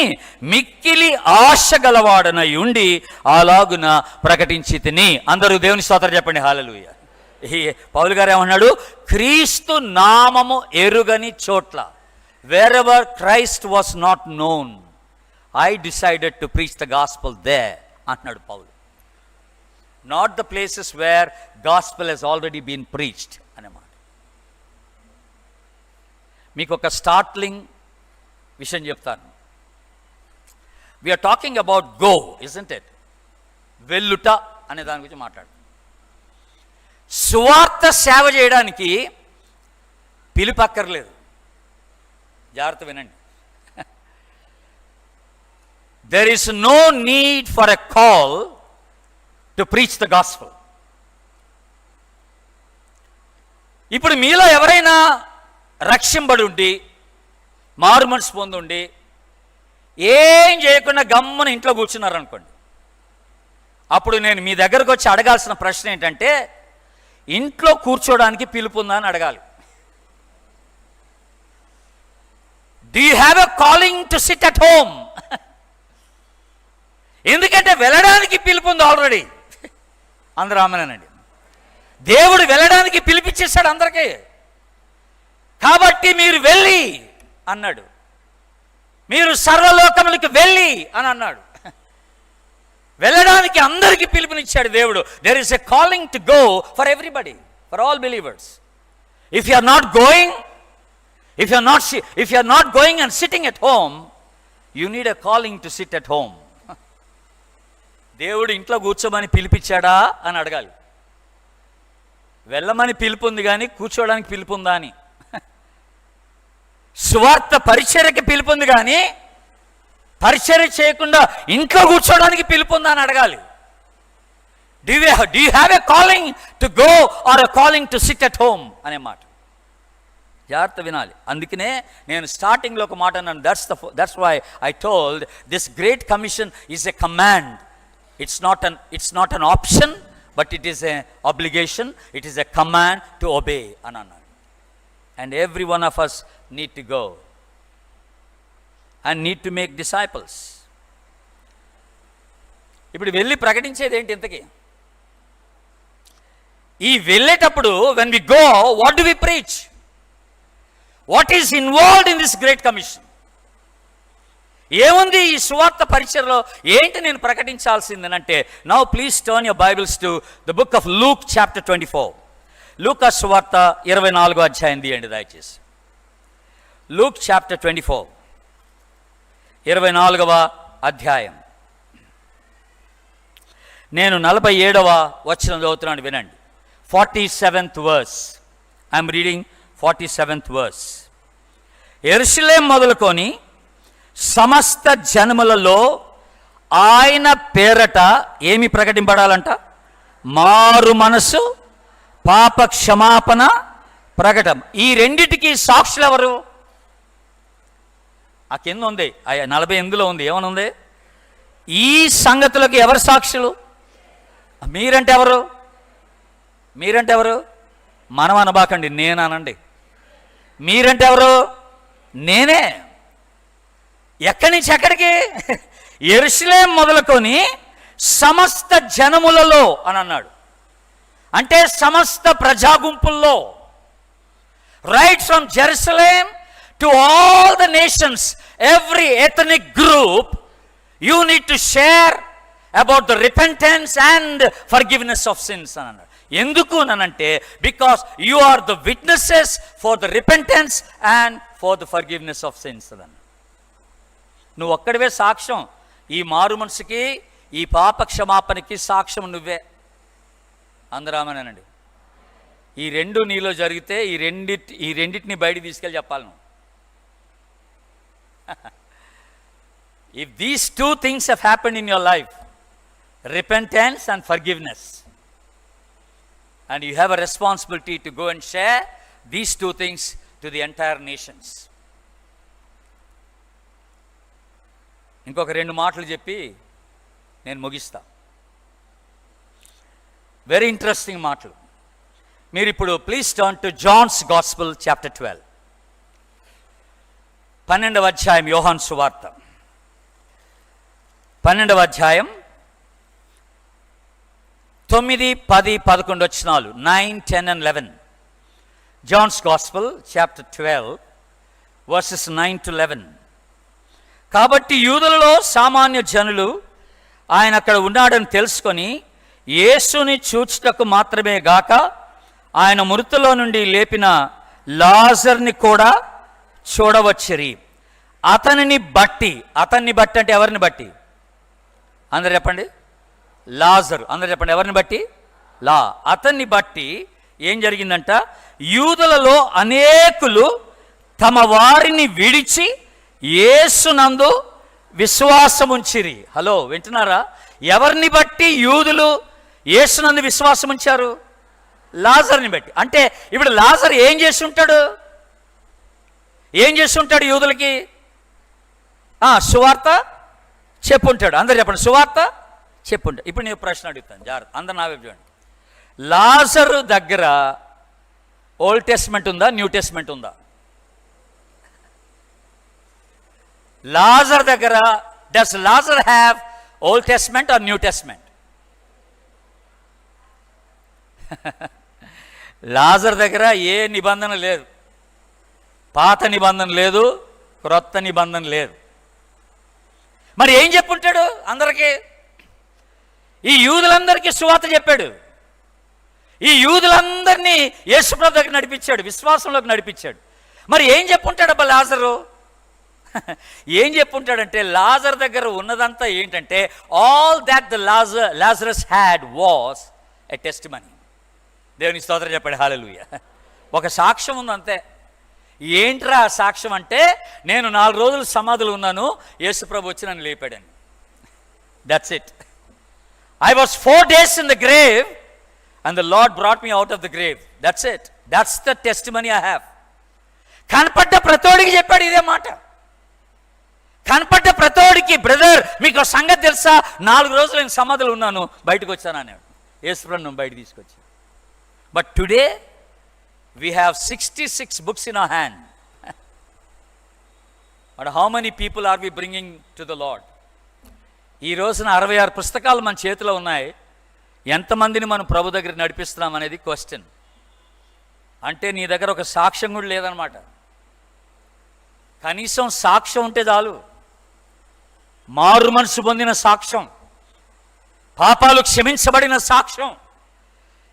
S1: మిక్కిలి ఆశ గలవాడనై ఉండి అలాగున ప్రకటించి తిని. అందరూ దేవుని స్తోత్రం చెప్పండి. హల్లెలూయా. పౌలు గారు ఏమన్నాడు? క్రీస్తు నామము ఎరుగని చోట్ల, wherever Christ was not known, I decided to preach the gospel there అంటున్నాడు పౌలు. Not the places where gospel has already been preached అన్నమాట. మీకు ఒక స్టార్ట్లింగ్ విషయం చెప్తాను. We are talking about go, isn't it? వెళ్ళుట అనే దాని గురించి మాట్లాడు. సువార్త సేవ చేయడానికి పిలుపక్కర్లేదు. జాగ్రత్త వినండి. There is no need for a call to preach the gospel. ఇప్పుడు మీలో ఎవరైనా రక్షింపడి ఉండి మారు మనసు పొందుండి ఏం చేయకుండా గమ్మున ఇంట్లో కూర్చున్నారనుకోండి, అప్పుడు నేను మీ దగ్గరకు వచ్చి అడగాల్సిన ప్రశ్న ఏంటంటే, ఇంట్లో కూర్చోడానికి పిలుపు ఉందా అని అడగాలి. Do you have a calling to sit at home? ఎందుకంటే వెళ్ళడానికి పిలుపు ఉంది ఆల్రెడీ. అందరూ ఆమేనండి. దేవుడు వెళ్ళడానికి పిలిపించేశాడు అందరికీ. కాబట్టి మీరు వెళ్ళి అన్నాడు, మీరు సర్వలోకములకు వెళ్ళి అని అన్నాడు. వెళ్ళడానికి అందరికీ పిలుపునిచ్చాడు దేవుడు. There is a calling to go for everybody, for all believers. If you are not going, if you are not going and sitting at home, you need a calling to sit at home. దేవుడు ఇంట్లో కూర్చోమని పిలిపించాడా అని అడగాలి. వెళ్ళమని పిలుపు ఉంది కానీ కూర్చోడానికి పిలుపు ఉందా అని. సువార్త పరిచర్యకి పిలుపు ఉంది కానీ పరిచర్య చేయకుండా ఇంట్లో కూర్చోడానికి పిలుపు ఉందా అని అడగాలి. Do you have a calling to go or a calling to sit at home అనే మాట జాగ్రత్త వినాలి. అందుకనే నేను స్టార్టింగ్లో ఒక మాట అన్నాను. That's why I told this great commission is a command. It's not an option, but it is an obligation. It is a command to obey అని అన్నాడు. And every one of us need to go and need to make disciples. ఇప్పుడు వెళ్ళి ప్రకటించేది ఏంటి ఇంతకీ? ఈ వెళ్ళేటప్పుడు when we go, what do we preach? What is involved in this great commission? ఏముంది ఈ సువార్త పరిచర్యలో? ఏంటి నేను ప్రకటించాల్సిందేనంటే, now please turn your Bibles to the book of Luke chapter 24. లూకా సువార్త 24వ అధ్యాయం తీయండి దయచేసి. లూక్ చాప్టర్ 24, 24వ అధ్యాయం. నేను 47వ వచనం చదువుతున్నాను, వినండి. 47th verse. I'm reading 47th verse. యెరూషలేం మొదలుకొని సమస్త జనములలో ఆయన పేరట ఏమి ప్రకటింపడాలంట? మారు మనసు, పాప క్షమాపణ ప్రకటన. ఈ రెండిటికి సాక్షులు ఎవరు? ఆ కింద ఉంది, 48లో ఉంది. ఏమనుంది? ఈ సంగతులకు ఎవరు సాక్షులు? మీరంటే ఎవరు? మీరంటే ఎవరు? మనం అనబాకండి, నేను అనండి. మీరంటే ఎవరు? నేనే. ఎక్కడి నుంచి ఎక్కడికి? యెరూషలేం మొదలుకొని సమస్త జనములలో అని అన్నాడు. అంటే సమస్త ప్రజాగుంపుల్లో, right from Jerusalem to all the nations, every ethnic group, you need to share about the repentance and forgiveness of sins అని అన్నాడు. ఎందుకు అనంటే, because you are the witnesses for the repentance and for the forgiveness of sins అన్నాడు. నువ్వు ఒక్కడివే సాక్ష్యం. ఈ మారు మనసుకి, ఈ పాప క్షమాపణకి సాక్ష్యం నువ్వే. అందరామనేనండి. ఈ రెండు నీలో జరిగితే ఈ రెండింటిని బయట తీసుకెళ్ళి చెప్పాలి నువ్వు. If these two things have happened in your life, repentance and forgiveness, and you have a responsibility to go and share these two things to the entire nations. ఇంకొక రెండు మాటలు చెప్పి నేను ముగిస్తా. వెరీ ఇంట్రెస్టింగ్ మాటలు. మీరు ఇప్పుడు please turn to Johne's gospel chapter 12, 12వ అధ్యాయం. యోహాను సువార్త 12వ అధ్యాయం 9, 10, 11 వచనాలు. 9, 10 and 11. Johne's gospel chapter 12 verses 9 to 11. కాబట్టి యూదులలో సామాన్య జనులు ఆయన అక్కడ ఉన్నాడని తెలుసుకొని యేసుని చూచుటకు మాత్రమే గాక ఆయన మృతుల్లో నుండి లేపిన లాజర్ని కూడా చూడవచ్చిరి. అతన్ని బట్టి అంటే ఎవరిని బట్టి? అందరు చెప్పండి. లాజరు. అందరు చెప్పండి, ఎవరిని బట్టి? లా. అతన్ని బట్టి ఏం జరిగిందంట, యూదులలో అనేకులు తమ వారిని విడిచి యేసునందు విశ్వాసముంచిరి. హలో, వింటున్నారా? ఎవరిని బట్టి యూదులు యేసునందు విశ్వాసం ఉంచారు? లాజర్ని బట్టి. అంటే ఇప్పుడు లాజర్ ఏం చేసి ఉంటాడు? యూదులకి సువార్త చెప్పుంటాడు. అందరు చెప్పండి, సువార్త చెప్పుంటాడు. ఇప్పుడు నేను ప్రశ్న అడుగుతాను, జాగ్రత్త, అందరు నా వైపు చూడండి. లాజరు దగ్గర ఓల్డ్ టెస్ట్మెంట్ ఉందా, న్యూ టెస్ట్మెంట్ ఉందా? లాజర్ దగ్గర, does Lazarus have old testament or new testament? లాజర్ దగ్గర ఏ నిబంధన లేదు, పాత నిబంధన లేదు, క్రొత్త నిబంధన లేదు. మరి ఏం చెప్పుంటాడు అందరికీ? ఈ యూదులందరికీ సువార్త చెప్పాడు. ఈ యూదులందరినీ యేసుప్రభు దగ్గర నడిపించాడు, విశ్వాసంలోకి నడిపించాడు. మరి ఏం చెప్పుంటాడు అబ్బా లాజరు? ఏం చెప్పుంటాడంటే, లాజర్ దగ్గర ఉన్నదంతా ఏంటంటే, all that the Lazarus had was a testimony. దేవుని స్తోత్రం చెప్పాడు, హల్లెలూయా. ఒక సాక్ష్యం ఉంది అంతే. ఏంట్రా సాక్ష్యం అంటే, నేను 4 రోజులు సమాధులు ఉన్నాను, యేసుప్రభు వచ్చి నన్ను లేపాడని. That's it. I was 4 days in the grave and the Lord brought me out of the grave. That's it. That's the testimony I have. కనపడ్డ ప్రతోడికి చెప్పాడు ఇదే మాట. కనపడ్డ ప్రతోడికి, బ్రదర్ మీకు సంగతి తెలుసా, 4 రోజులు నేను సమాధులు ఉన్నాను, బయటకు వచ్చాను అనేవాడు. యేసుప్రభును బయట తీసుకొచ్చి. But today we have 66 books in our hand. But how many people are we bringing to the Lord? ఈ రోజున 66 పుస్తకాలు మన చేతిలో ఉన్నాయి. ఎంతమందిని మనం ప్రభు దగ్గర నడిపిస్తున్నాం అనేది క్వశ్చన్. అంటే నీ దగ్గర ఒక సాక్ష్యం కూడా లేదనమాట. కనీసం సాక్ష్యం ఉంటే చాలు. మారు మనసు పొందిన సాక్ష్యం, పాపాలు క్షమించబడిన సాక్ష్యం,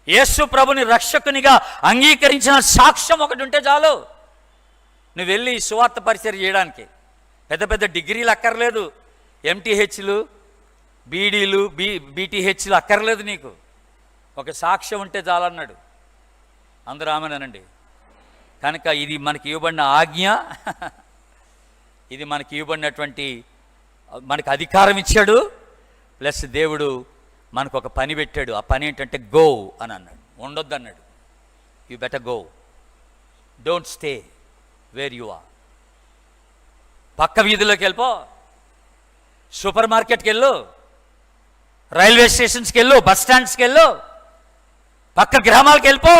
S1: యేసు ప్రభుని రక్షకునిగా అంగీకరించిన సాక్ష్యం ఒకటి ఉంటే చాలు. నువ్వు వెళ్ళి సువార్త పరిచర్య చేయడానికి పెద్ద పెద్ద డిగ్రీలు అక్కర్లేదు, ఎంటీహెచ్లు, బీడీలు, బీటీహెచ్లు అక్కర్లేదు. నీకు ఒక సాక్ష్యం ఉంటే చాలన్నాడు. అందరూ ఆమెనండి. కనుక ఇది మనకి ఇవ్వబడిన ఆజ్ఞ, ఇది మనకి ఇవ్వబడినటువంటి, మనకు అధికారం ఇచ్చాడు. ప్లస్ దేవుడు మనకు ఒక పని పెట్టాడు. ఆ పని ఏంటంటే గో అని అన్నాడు, ఉండొద్దు అన్నాడు. You better go, don't stay where you are. పక్క వీధిలోకి వెళ్ళిపో, సూపర్ మార్కెట్కి వెళ్ళు, రైల్వే స్టేషన్స్కి వెళ్ళు, బస్ స్టాండ్స్కి వెళ్ళు, పక్క గ్రామాలకు వెళ్ళిపో.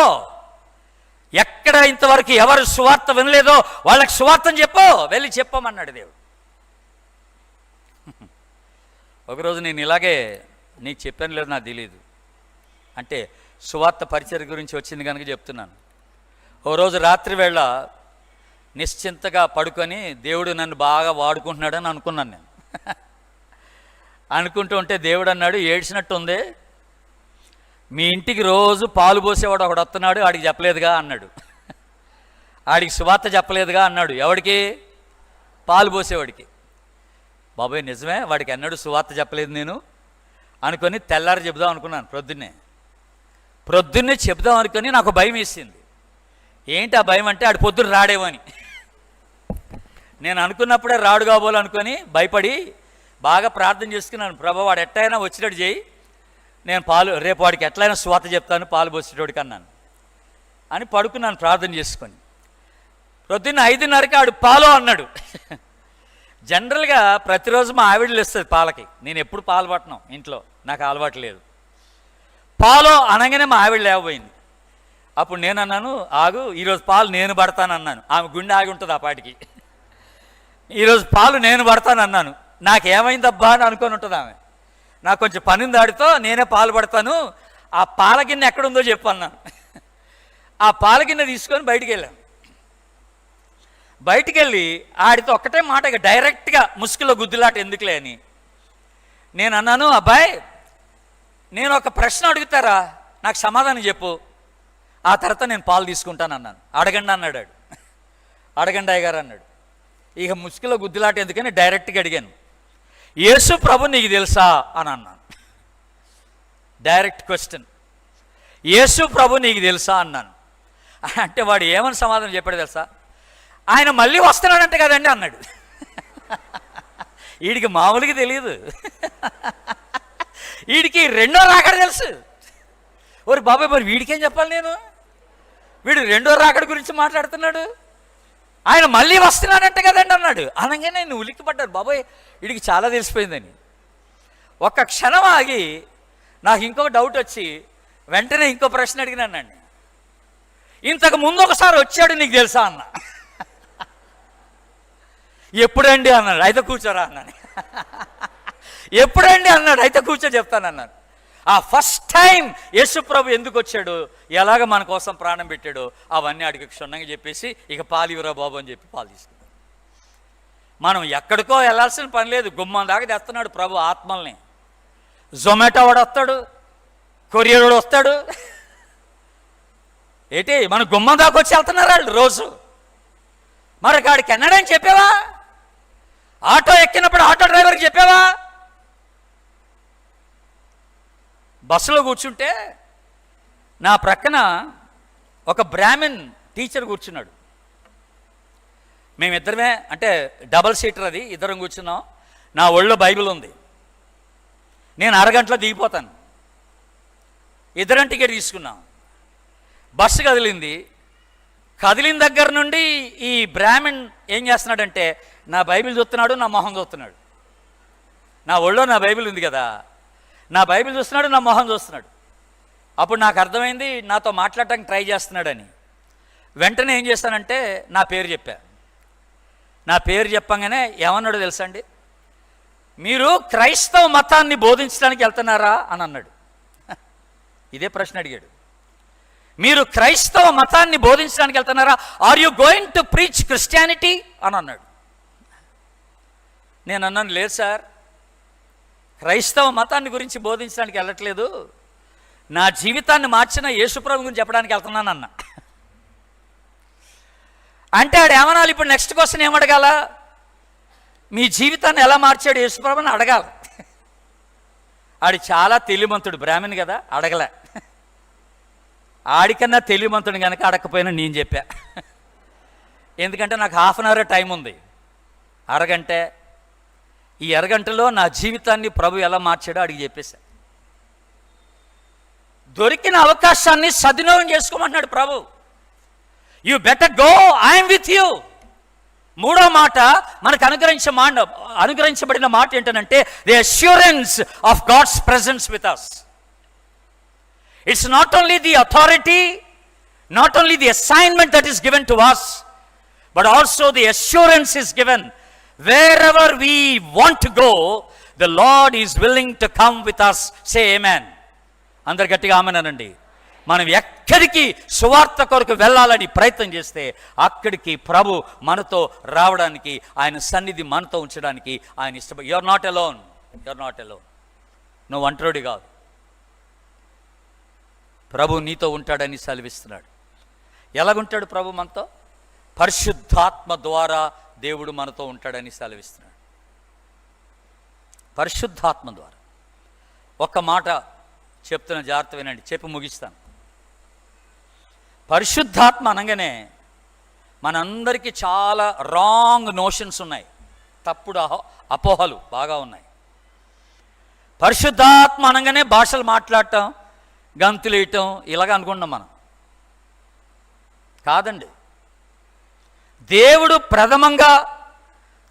S1: ఎక్కడ ఇంతవరకు ఎవరు సువార్త వినలేదో వాళ్ళకి సువార్తను చెప్పు, వెళ్ళి చెప్పమన్నాడు దేవుడు. ఒకరోజు నేను ఇలాగే, నీకు చెప్పాను లేదు నాకు తెలియదు, అంటే సువార్త పరిచర్య గురించి వచ్చింది కనుక చెప్తున్నాను. ఓ రోజు రాత్రి వేళ నిశ్చింతగా పడుకొని దేవుడు నన్ను బాగా వాడుకుంటున్నాడని అనుకున్నాను నేను. అనుకుంటూ ఉంటే దేవుడు అన్నాడు, ఏడ్చినట్టు ఉంది, మీ ఇంటికి రోజు పాలు పోసేవాడు ఒకడు వస్తున్నాడు, ఆడికి చెప్పలేదుగా అన్నాడు. ఆడికి సువార్త చెప్పలేదుగా అన్నాడు. ఎవడికి? పాలు పోసేవాడికి. బాబాయ్ నిజమే, వాడికి అన్నాడు సువార్త చెప్పలేదు నేను అనుకొని తెల్లారి చెబుదాం అనుకున్నాను. ప్రొద్దున్నే చెబుదాం అనుకొని నాకు భయం వేసింది. ఏంటి ఆ భయం అంటే, ఆడు పొద్దున్న రాడేమని. నేను అనుకున్నప్పుడే రాడు కాబోలనుకొని భయపడి బాగా ప్రార్థన చేసుకున్నాను. ప్రభు వాడు ఎట్లయినా వచ్చినట్టు చేయి, నేను రేపు వాడికి ఎట్లయినా సువార్త చెప్తాను పాలు పోసేటోడికి అన్నాను అని పడుకున్నాను ప్రార్థన చేసుకొని. ప్రొద్దున్న 5:30కి ఆడు పాలు అన్నాడు. జనరల్గా ప్రతిరోజు మా ఆవిడలు ఇస్తుంది పాలకి, నేను ఎప్పుడు పాలు పట్టను ఇంట్లో, నాకు అలవాటు లేదు. పాలు అనగానే మా ఆవిడ లేకపోయింది. అప్పుడు నేను అన్నాను, ఆగు ఈరోజు పాలు నేను పడతానన్నాను. ఆమె గుండె ఆగి ఉంటుంది ఆ పాటికి. ఈరోజు పాలు నేను పడతానన్నాను. నాకేమైందబ్బా అని అనుకొని ఉంటుంది ఆమె. నాకు కొంచెం పని దాడితో నేనే పాలు పడతాను, ఆ పాల గిన్నె ఎక్కడుందో చెప్పు అన్నాను. ఆ పాల గిన్నె తీసుకొని బయటికి వెళ్ళాను. బయటికి వెళ్ళి ఆడితో ఒక్కటే మాట, డైరెక్ట్గా ముసుగులో గుద్దులాట ఎందుకులే అని నేను అన్నాను, అబ్బాయి నేను ఒక ప్రశ్న అడుగుతారా, నాకు సమాధానం చెప్పు, ఆ తర్వాత నేను పాలు తీసుకుంటాను అన్నాను. అడగండి అన్నాడు. అడగండి అయ్యగారు అన్నాడు. ఇక ముసుగులో గుద్దులాట ఎందుకని డైరెక్ట్గా అడిగాను, యేసు ప్రభు నీకు తెలుసా అని అన్నాను. Direct question. యేసు ప్రభు నీకు తెలుసా అన్నాను. అంటే వాడు ఏమని సమాధానం చెప్పాడు తెలుసా? ఆయన మళ్ళీ వస్తున్నాడంట కదండి అన్నాడు. వీడికి మామూలుగా తెలియదు, వీడికి రెండో రాకడ తెలుసు. ఓరి బాబాయ్, మరి వీడికేం చెప్పాలి నేను? వీడు రెండో రాకడ గురించి మాట్లాడుతున్నాడు, ఆయన మళ్ళీ వస్తున్నాడంట కదండి అన్నాడు. అనగానే నేను ఉలిక్కిపడ్డాను, బాబాయ్ వీడికి చాలా తెలిసిపోయిందని. ఒక్క క్షణం ఆగి నాకు ఇంకొక డౌట్ వచ్చి వెంటనే ఇంకో ప్రశ్న అడిగినానండి. ఇంతకు ముందు ఒకసారి వచ్చాడు నీకు తెలుసా అన్న. ఎప్పుడండి అన్నాడు. అయితే కూర్చోరా అన్నాను. ఎప్పుడండి అన్నాడు. అయితే కూర్చో చెప్తానన్నాను. ఆ ఫస్ట్ టైం యేసు ప్రభు ఎందుకు వచ్చాడు, ఎలాగ మన కోసం ప్రాణం పెట్టాడు, అవన్నీ అడిగి క్షుణ్ణంగా చెప్పేసి ఇక పాలివరా బాబు అని చెప్పి పాలు తీసుకున్నాడు. మనం ఎక్కడికో వెళ్ళాల్సిన పని లేదు, గుమ్మం దాకా తెస్తున్నాడు ప్రభు ఆత్మల్ని. జొమాటో వాడు వస్తాడు, కొరియర్ వాడు వస్తాడు. ఏంటి మన గుమ్మం దాకా వచ్చి వెళ్తున్నారు వాళ్ళు రోజు. మరి కాడికి ఎన్నడని చెప్పావా? ఆటో ఎక్కినప్పుడు ఆటో డ్రైవర్కి చెప్పావా? బస్సులో కూర్చుంటే నా ప్రక్కన ఒక బ్రాహ్మణ్ టీచర్ కూర్చున్నాడు. మేమిద్దరమే, అంటే డబల్ సీటర్, అది ఇద్దరం కూర్చున్నాం. నా ఒళ్ళో బైబిల్ ఉంది. నేను అరగంటలో దిగిపోతాను. ఇద్దరం టికెట్ తీసుకున్నాం. బస్సు కదిలింది. కదిలిన దగ్గర నుండి ఈ బ్రాహ్మణ్ ఏం చేస్తున్నాడంటే నా బైబిల్ చూస్తున్నాడు, నా మొహం చూస్తున్నాడు. నా ఒళ్ళో నా బైబిల్ ఉంది కదా, నా బైబిల్ చూస్తున్నాడు, నా మొహం చూస్తున్నాడు. అప్పుడు నాకు అర్థమైంది నాతో మాట్లాడటానికి ట్రై చేస్తున్నాడని. వెంటనే ఏం చేస్తానంటే నా పేరు చెప్పా. నా పేరు చెప్పంగానే ఏమన్నాడో తెలుసా అండి? మీరు క్రైస్తవ మతాన్ని బోధించడానికి వెళ్తున్నారా అని అన్నాడు. ఇదే ప్రశ్న అడిగాడు. మీరు క్రైస్తవ మతాన్ని బోధించడానికి వెళ్తున్నారా? Are you going to preach Christianity అని అన్నాడు. నేను అన్నాను, లేదు సార్, క్రైస్తవ మతాన్ని గురించి బోధించడానికి వెళ్ళట్లేదు, నా జీవితాన్ని మార్చిన యేసుప్రభు గురించి చెప్పడానికి వెళ్తున్నాను అన్న. అంటే ఆడు ఏమనాలి? ఇప్పుడు నెక్స్ట్ క్వశ్చన్ ఏమడగాల? మీ జీవితాన్ని ఎలా మార్చాడు యేసుప్రభుని అడగాలి. ఆడు చాలా తెలివిమంతుడు, బ్రాహ్మణ్ కదా, అడగలే. ఆడికన్నా తెలివిమంతుడు కనుక అడగకపోయినా నేను చెప్పా. ఎందుకంటే నాకు హాఫ్ అన్ అవర్ టైం ఉంది, అరగంటే. ఈ అరగంటలో నా జీవితాన్ని ప్రభు ఎలా మార్చాడో అడిగి చెప్పేశా. దొరికిన అవకాశాన్ని సద్వినియోగం చేసుకోమంటున్నాడు ప్రభు. You better go, I'm with you. మూడో మాట మనకు అనుగ్రహించబడిన మాట ఏంటంటే the assurance of God's presence with us. It's not only the authority, not only the assignment that is given to us, but also the assurance is given. Wherever we want to go, the Lord is willing to come with us. Say amen. అందరు గట్టిగా amen అనండి. మనం ఎక్కడికి సువార్త కొరకు వెళ్ళాలని ప్రయత్నం చేస్తే అక్కడికి ప్రభు మనతో రావడానికి, ఆయన సన్నిధి మనతో ఉంచడానికి ఆయన ఇష్టపడి. You are not alone, you are not alone. నువ్వు ఒంటరివి కాదు, ప్రభు నీతో ఉంటాడని సెలవిస్తున్నాడు. ఎలాగుంటాడు ప్రభు మనతో? పరిశుద్ధాత్మ ద్వారా దేవుడు మనతో ఉంటాడని సెలవిస్తున్నాడు. పరిశుద్ధాత్మ ద్వారా. ఒక్క మాట చెప్తున్న, జాగ్రత్త వినండి, చెప్పి ముగిస్తాను. పరిశుద్ధాత్మ అనగానే మనందరికీ చాలా రాంగ్ నోషన్స్ ఉన్నాయి, తప్పుడు అపోహలు బాగా ఉన్నాయి. పరిశుద్ధాత్మ అనగానే భాషలు మాట్లాడటం, గంతులు వేయటం, ఇలాగ అనుకుంటున్నాం మనం. కాదండి. దేవుడు ప్రథమంగా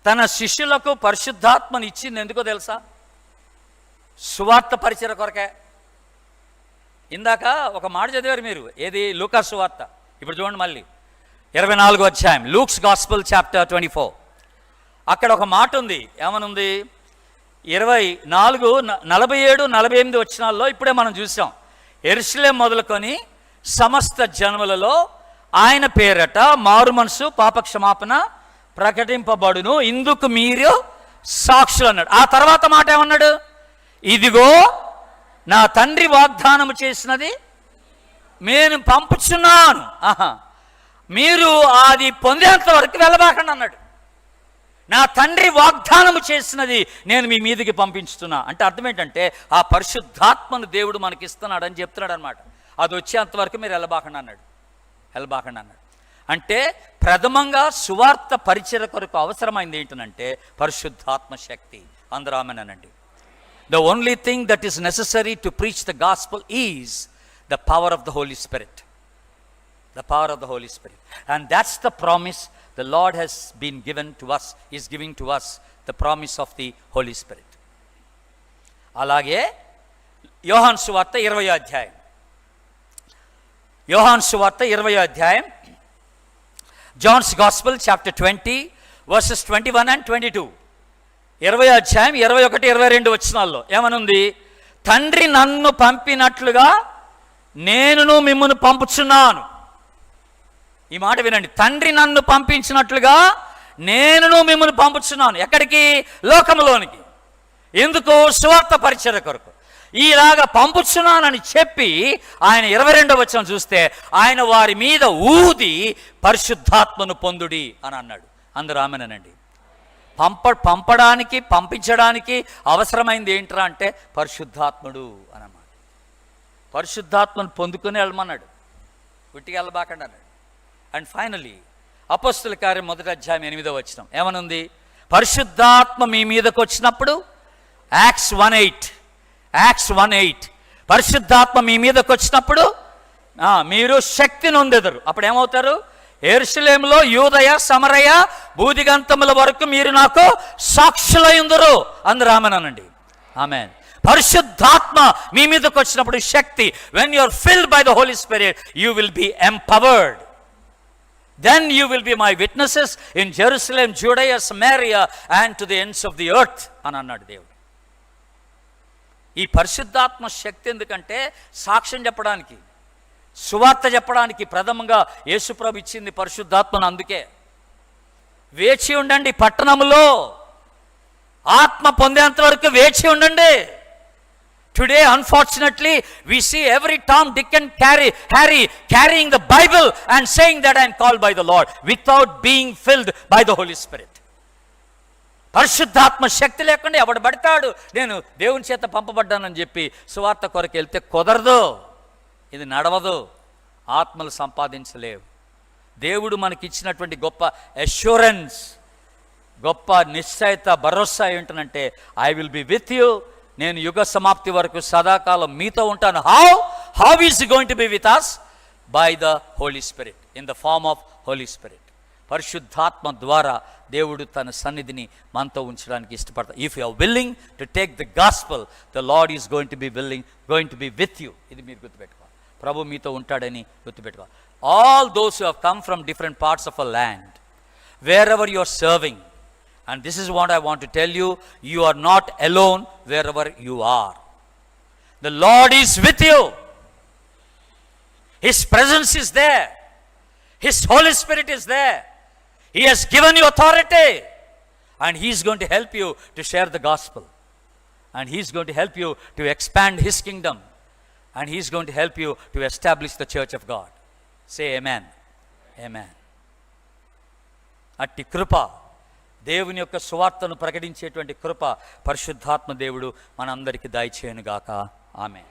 S1: తన శిష్యులకు పరిశుద్ధాత్మని ఇచ్చింది ఎందుకో తెలుసా? సువార్త పరిచయ కొరకే. ఇందాక ఒక మాట చదివారు మీరు, ఏది? లూకా సువార్త. ఇప్పుడు చూడండి మళ్ళీ 24వ అధ్యాయం, లూక్స్ గాస్పెల్ చాప్టర్ 24. అక్కడ ఒక మాట ఉంది. ఏమనుంది? 24, 47, 48 వచనాల్లో ఇప్పుడే మనం చూసాం. యెరూషలేము మొదలుకొని సమస్త జనములలో ఆయన పేరట మారు మనసు పాపక్షమాపణ ప్రకటింపబడును, ఇందుకు మీరు సాక్షులు అన్నాడు. ఆ తర్వాత మాట ఏమన్నాడు? ఇదిగో నా తండ్రి వాగ్దానము చేసినది నేను పంపుచున్నాను, మీరు అది పొందేంత వరకు వెళ్ళబాకండి అన్నాడు. నా తండ్రి వాగ్దానము చేసినది నేను మీ మీదకి పంపించుతున్నా. అంటే అర్థం ఏంటంటే ఆ పరిశుద్ధాత్మను దేవుడు మనకి ఇస్తున్నాడు అని చెప్తున్నాడు అనమాట. అది వచ్చేంతవరకు మీరు వెళ్ళబాకండి అన్నాడు. అంటే ప్రథమంగా సువార్త పరిచయ కొరకు అవసరమైంది ఏంటంటే పరిశుద్ధాత్మ శక్తి. అందరూ ఆమేనండి. The only thing that is necessary to preach the gospel is the power of the Holy Spirit. The power of the Holy Spirit. And that's the promise the Lord has been given to us, is giving to us the promise of the Holy Spirit. అలాగే యోహాను సువార్త 20వ అధ్యాయం. యోహాను సువార్త 20వ అధ్యాయం, John's Gospel chapter 20 verses 21 and 22. 20వ అధ్యాయం 21, 22 వచనాల్లో ఏమనుంది? తండ్రి నన్ను పంపినట్లుగా నేనును మిమ్మును పంపుచున్నాను. ఈ మాట వినండి. తండ్రి నన్ను పంపించినట్లుగా నేనును మిమ్మును పంపుచున్నాను. ఎక్కడికి? లోకములోనికి. ఎందుకు? సువార్త పరిచర్య కొరకు. ఈలాగా పంపుచున్నానని చెప్పి ఆయన 22వ వచనం చూస్తే ఆయన వారి మీద ఊది పరిశుద్ధాత్మను పొందుడి అని అన్నాడు. అందరూ ఆమేనండి. పంపడానికి పంపించడానికి అవసరమైంది ఏంట్రా అంటే పరిశుద్ధాత్ముడు అన్నమాట. పరిశుద్ధాత్మను పొందుకుని వెళ్ళమన్నాడు, గుట్టిగా వెళ్ళబాకండి అన్నాడు. అండ్ ఫైనలీ అపోస్తుల కార్యం 1వ అధ్యాయం 8వ వచనం ఏమనుంది? పరిశుద్ధాత్మ మీ మీదకి వచ్చినప్పుడు, యాక్ట్స్ 1:8 పరిశుద్ధాత్మ మీ మీదకి వచ్చినప్పుడు మీరు శక్తి నొందెదరు. అప్పుడు ఏమవుతారు? యెరూషలేములో, యూదయ, సమరయ, భూదిగంతముల వరకు మీరు నాకు సాక్షులయ్యుందురు. అందరూ ఆమేనండి. ఆమేన్. పరిశుద్ధాత్మ మీ మీదకి వచ్చినప్పుడు శక్తి. when you are filled by the Holy Spirit you will be empowered. then you will be my witnesses in Jerusalem, Judea, Samaria and to the ends of the earth అని అన్నాడు దేవుడు. ఈ పరిశుద్ధాత్మ శక్తి ఎందుకంటే సాక్ష్యం చెప్పడానికి, సువార్త చెప్పడానికి ప్రథమంగా యేసుప్రభు ఇచ్చింది పరిశుద్ధాత్మను. అందుకే వేచి ఉండండి, పట్టణంలో ఆత్మ పొందేంత వరకు వేచి ఉండండి. Today unfortunately we see every Tom, Dick and Harry carrying the Bible and saying that I am called by the Lord without being filled by the Holy Spirit. పరిశుద్ధాత్మ శక్తి లేకుండా ఎవడు పడతాడు నేను దేవుని చేత పంపబడ్డానని చెప్పి సువార్త కొరకు వెళ్తే కుదరదు, ఇది నడవదు, ఆత్మలు సంపాదించలేవు. దేవుడు మనకి ఇచ్చినటువంటి గొప్ప అష్యూరెన్స్, గొప్ప నిశ్చయిత, భరోసా ఏంటంటే I will be with you, నేను యుగ సమాప్తి వరకు సదాకాలం మీతో ఉంటాను. How is going to be with us? By the holy spirit, in the form of holy spirit. పరిశుద్ధాత్మ ద్వారా దేవుడు తన సన్నిధిని మనతో ఉంచడానికి ఇష్టపడతాడు. If you are willing to take the gospel, the lord is going to be with you. ఇది మీరు గుర్తుపెట్టుకోవాలి. ప్రభు మీతో ఉంటాడని గుర్తుపెట్టుకోవాలి. All those who have come from different parts of a land, wherever you are serving, and this is what I want to tell you, you are not alone wherever you are. The Lord is with you. His presence is there. His Holy Spirit is there. He has given you authority, and He is going to help you to share the gospel, and He is going to help you to expand His kingdom, and He is going to help you to establish the church of God. Say amen. Amen. అట్టి కృప, దేవుని యొక్క సువార్తను ప్రకటించేటువంటి కృప పరిశుద్ధాత్మ దేవుడు మనందరికీ దయచేయును గాక. ఆమేన్.